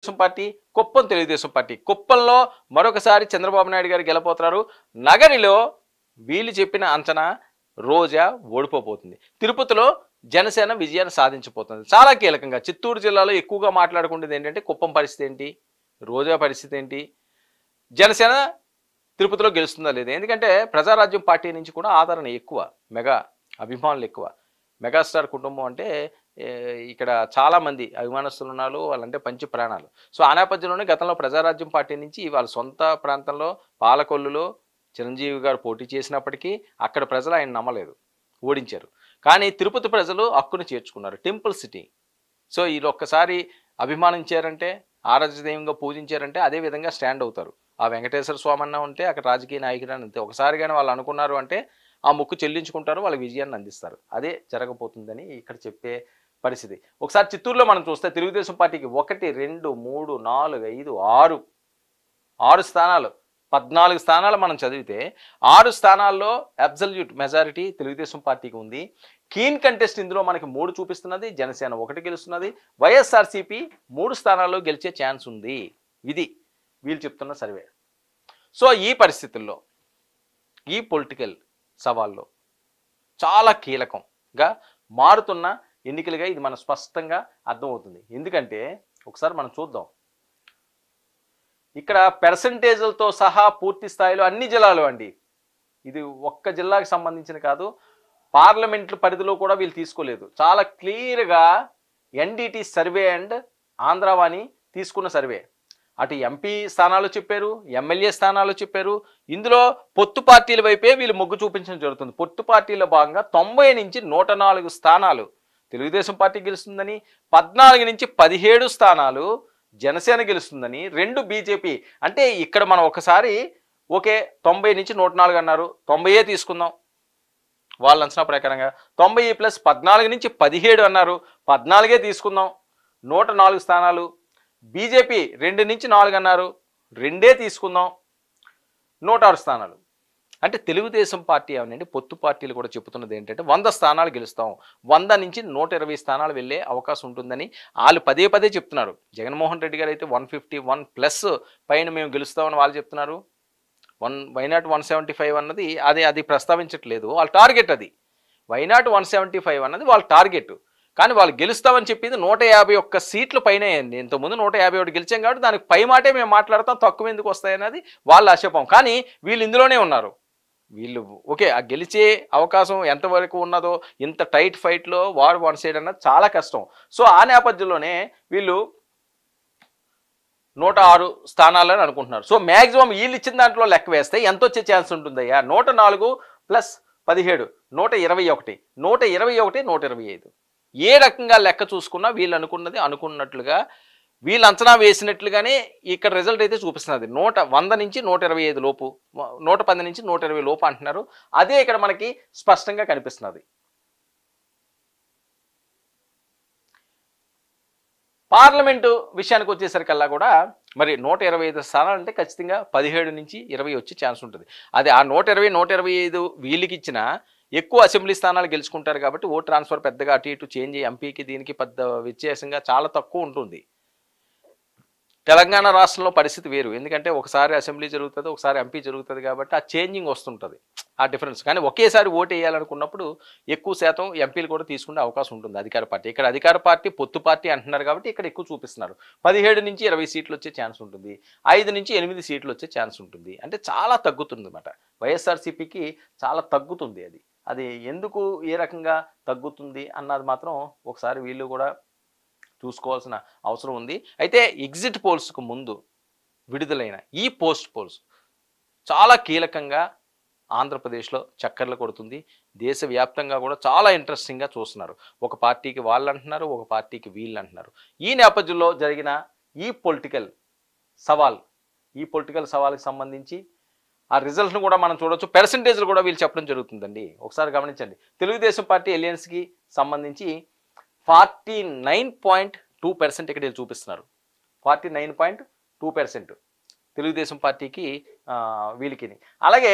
Telugu Desam party, Kuppam Telugu Desam party. కుప్పంలో మరొకసారి చంద్రబాబు నాయుడు గారు గెలపోతున్నారు. నగరిలో వీళ్ళు చెప్పిన అంచనా రోజా ఓడిపోబోతుంది. తిరుపతిలో జనసేన విజయాన్ని సాధించబోతుంది. చాలా కీలకంగా చిత్తూరు జిల్లాలో ఎక్కువగా మాట్లాడుకునేది ఏంటంటే కుప్పం పరిస్థితి ఏంటి, రోజా పరిస్థితి ఏంటి, జనసేన తిరుపతిలో గెలుస్తుందా లేదా. ఎందుకంటే ప్రజారాజ్యం పార్టీ నుంచి కూడా ఆదరణ ఎక్కువ, మెగా అభిమానులు ఎక్కువ. మెగాస్టార్ కుటుంబం అంటే ఇక్కడ చాలామంది అభిమానస్తులు ఉన్నారు, వాళ్ళంటే పంచి ప్రాణాలు. సో ఆ నేపథ్యంలోనే గతంలో ప్రజారాజ్యం పార్టీ నుంచి వాళ్ళ సొంత ప్రాంతంలో పాలకొల్లులో చిరంజీవి గారు పోటీ చేసినప్పటికీ అక్కడ ప్రజలు ఆయన నమ్మలేదు, ఓడించారు. కానీ తిరుపతి ప్రజలు హక్కును చేర్చుకున్నారు, టెంపుల్ సిటీ. సో వీళ్ళు ఒక్కసారి అభిమానించారంటే, ఆరాధ్యదైవంగా పూజించారంటే అదే విధంగా స్టాండ్ అవుతారు. ఆ వెంకటేశ్వర స్వామి అన్న ఉంటే అక్కడ రాజకీయ నాయకుడు అని అంతే. ఒకసారిగానే వాళ్ళు అనుకున్నారు అంటే ఆ మొక్కు చెల్లించుకుంటారు, వాళ్ళ విజయాన్ని అందిస్తారు. అదే జరగబోతుందని ఇక్కడ చెప్పే పరిస్థితి. ఒకసారి చిత్తూరులో మనం చూస్తే తెలుగుదేశం పార్టీకి 1, 2, 3, 4, 5, 6 స్థానాలు, 14 స్థానాలు మనం చదివితే 6 స్థానాల్లో అబ్సల్యూట్ మెజారిటీ తెలుగుదేశం పార్టీకి ఉంది. కీన్ కంటెస్ట్ ఇందులో మనకి 3 చూపిస్తున్నది, జనసేన 1 గెలుస్తున్నది, వైఎస్ఆర్సీపీ 3 స్థానాల్లో గెలిచే ఛాన్స్ ఉంది. ఇది వీళ్ళు చెప్తున్న సర్వే. సో ఈ పరిస్థితుల్లో ఈ పొలిటికల్ సవాల్లో చాలా కీలకంగా మారుతున్న ఎన్నికలుగా ఇది మన స్పష్టంగా అర్థమవుతుంది. ఎందుకంటే ఒకసారి మనం చూద్దాం, ఇక్కడ పెర్సంటేజ్లతో సహా పూర్తి స్థాయిలో అన్ని జిల్లాలు అండి, ఇది ఒక్క జిల్లాకి సంబంధించిన కాదు, పార్లమెంట్లు పరిధిలో కూడా వీళ్ళు తీసుకోలేదు. చాలా క్లియర్గా ఎన్డిటి సర్వే అండ్ ఆంధ్రావాణి తీసుకున్న సర్వే. అటు ఎంపీ స్థానాలు చెప్పారు, ఎమ్మెల్యే స్థానాలు చెప్పారు. ఇందులో పొత్తు పార్టీల వైపే వీళ్ళు మొగ్గు చూపించడం జరుగుతుంది. పొత్తు పార్టీలో భాగంగా 90 నుంచి 104 స్థానాలు తెలుగుదేశం పార్టీ గెలుస్తుందని, 14 నుంచి 17 స్థానాలు జనసేన గెలుస్తుందని, 2 బీజేపీ. అంటే ఇక్కడ మనం ఒకసారి ఓకే 90 నుంచి 104 అన్నారు, 90 తీసుకుందాం వాళ్ళ అంచనా ప్రకారంగా. 90 ప్లస్ 14 నుంచి 17 అన్నారు, 14 తీసుకుందాం. 104 స్థానాలు. బీజేపీ 2 నుంచి 4 అన్నారు, 2 తీసుకుందాం. 106 స్థానాలు. అంటే తెలుగుదేశం పార్టీ అవనండి పొత్తు పార్టీలు కూడా చెబుతున్నది ఏంటంటే 100 స్థానాలు గెలుస్తాం, 100 నుంచి 120 స్థానాలు వెళ్ళే అవకాశం ఉంటుందని వాళ్ళు పదే పదే చెప్తున్నారు. జగన్మోహన్ రెడ్డి గారు అయితే 151 ప్లస్ పైన మేము గెలుస్తామని వాళ్ళు చెప్తున్నారు. వైనాట్ 175 అన్నది అది ప్రస్తావించట్లేదు, వాళ్ళ టార్గెట్ అది. వైనాట్ 175 అన్నది వాళ్ళ టార్గెట్. కానీ వాళ్ళు గెలుస్తామని చెప్పింది 151 సీట్ల పైన అయింది. ఇంతకుముందు 151 గెలిచాం కాబట్టి దానికి పై మాటే మేము మాట్లాడతాం, తక్కువ ఎందుకు వస్తాయన్నది వాళ్ళ ఆశపం. కానీ వీళ్ళు ఇందులోనే ఉన్నారు. వీళ్ళు ఓకే ఆ గెలిచే అవకాశం ఎంతవరకు ఉన్నదో, ఇంత టైట్ ఫైట్లో వార్ వన్ సైడ్ అన్నది చాలా కష్టం. సో ఆ నేపథ్యంలోనే వీళ్ళు 106 స్థానాలని అనుకుంటున్నారు. సో మ్యాక్సిమం వీళ్ళు ఇచ్చిన దాంట్లో లెక్క వేస్తే ఎంత వచ్చే ఛాన్స్ ఉంటుందయ్యా? 104 ప్లస్ 17 121, 121, 125. ఏ రకంగా లెక్క చూసుకున్నా వీళ్ళు అనుకున్నట్లుగా వీళ్ళు అంచనా వేసినట్లుగానే ఇక్కడ రిజల్ట్ అయితే చూపిస్తున్నది. 100 నుంచి 125 లోపు, 110 నుంచి 120 లోపు అంటున్నారు. అదే ఇక్కడ మనకి స్పష్టంగా కనిపిస్తున్నది. పార్లమెంటు విషయానికి వచ్చేసరికల్లా కూడా మరి 125 స్థానాలు అంటే ఖచ్చితంగా 17 నుంచి 20 వచ్చే ఛాన్స్ ఉంటుంది. అది ఆ 120, 125 వీళ్ళకి ఇచ్చిన ఎక్కువ అసెంబ్లీ స్థానాలు గెలుచుకుంటారు కాబట్టి ఓట్ ట్రాన్స్ఫర్ పెద్దగా అటు ఇటు చేంజ్ ఎంపీకి దీనికి పెద్ద వ్యత్యాసంగా చాలా తక్కువ ఉంటుంది. తెలంగాణ రాష్ట్రంలో పరిస్థితి వేరు, ఎందుకంటే ఒకసారి అసెంబ్లీ జరుగుతుంది, ఒకసారి ఎంపీ జరుగుతుంది కాబట్టి ఆ చేంజింగ్ వస్తుంటుంది, ఆ డిఫరెన్స్. కానీ ఒకేసారి ఓటు వేయాలనుకున్నప్పుడు ఎక్కువ శాతం ఎంపీలు కూడా తీసుకునే అవకాశం ఉంటుంది అధికార పార్టీ. ఇక్కడ అధికార పార్టీ పొత్తు పార్టీ అంటున్నారు కాబట్టి ఇక్కడ ఎక్కువ చూపిస్తున్నారు. 17 నుంచి 20 సీట్లు వచ్చే ఛాన్స్ ఉంటుంది, 5 నుంచి 8 సీట్లు వచ్చే ఛాన్స్ ఉంటుంది. అంటే చాలా తగ్గుతుంది అన్నమాట. వైఎస్ఆర్సీపీకి చాలా తగ్గుతుంది. అది ఎందుకు ఏ రకంగా తగ్గుతుంది అన్నది మాత్రం ఒకసారి వీళ్ళు కూడా చూసుకోవాల్సిన అవసరం ఉంది. అయితే ఎగ్జిట్ పోల్స్కు ముందు విడుదలైన ఈ పోస్ట్ పోల్స్ చాలా కీలకంగా ఆంధ్రప్రదేశ్లో చక్కర్లు కొడుతుంది. దేశవ్యాప్తంగా కూడా చాలా ఇంట్రెస్టింగ్గా చూస్తున్నారు. ఒక పార్టీకి వాళ్ళు అంటున్నారు, ఒక పార్టీకి వీళ్ళు అంటున్నారు. ఈ నేపథ్యంలో జరిగిన ఈ పొలిటికల్ సవాల్కి సంబంధించి ఆ రిజల్ట్ను కూడా మనం చూడవచ్చు. పెర్సంటేజ్లు కూడా వీళ్ళు చెప్పడం జరుగుతుందండి. ఒకసారి గమనించండి. తెలుగుదేశం పార్టీ ఎలియన్స్కి సంబంధించి 49.2% ఇక్కడ చూపిస్తున్నారు. 49.2% తెలుగుదేశం పార్టీకి వీళ్ళకి. అలాగే